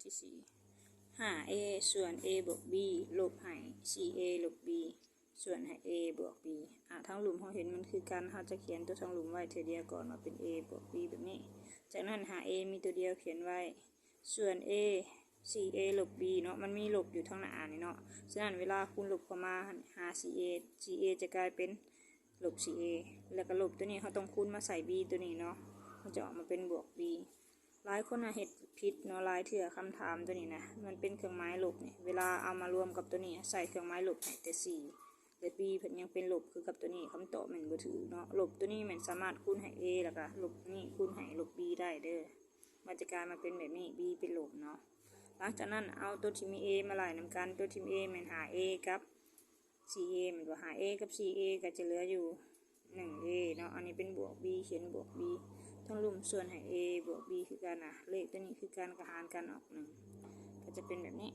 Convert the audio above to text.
ที่สี่5a ส่วน a บวก b ลบให้ 4a ลบ b ส่วนให้ a บวก b ทั้งหลุมเราเห็นมันคือกันเราจะเขียนตัวทั้งหลุมไว้เทเดียวก่อนว่าเป็น a บวก b แบบนี้จากนั้นหา a มีตัวเดียวเขียนไว้ส่วน a 4a ลบ b เนาะมันมีลบอยู่ทั้งหน้านี่เนาะฉะนั้นเวลาคูณลบเข้ามาหา 4a จะกลายเป็นลบ 4a แล้วก็ลบตัวนี้เขาต้องคูณมาใส่ b ตัวนี้เนาะมันจะออกมาเป็นบวก b หลายคนเห็ดผิดเนาะหลายเถื่อคำถามตัวนี้นะมันเป็นเครื่องหมายลบเนี่ยเวลาเอามารวมกับตัวนี้ใส่เครื่องหมายลบให้แต่4แต่ b เพิ่นยังเป็นลบคือกับตัวนี้คำตอบมันบ่ถือเนาะลบตัวนี้มันสามารถคูณให้ a แล้วก็ลบนี่คูณให้ลบ b ได้เด้อมันจะกลายมาเป็นแบบนี้ b เป็นลบเนาะหลังจากนั้นเอาตัวที่มี a มาไล่นำกันตัวที่มี a มันหา a กับ 4a มันก็หา a กับ 4a ก็จะเหลืออยู่ 1a เนาะอันนี้เป็นบวก b เขียนบวก b ทั้งลุ่มส่วนให้ a บวก b คือกันเลขตัวนี้คือการกระหารกันออก1ก็จะเป็นแบบนี้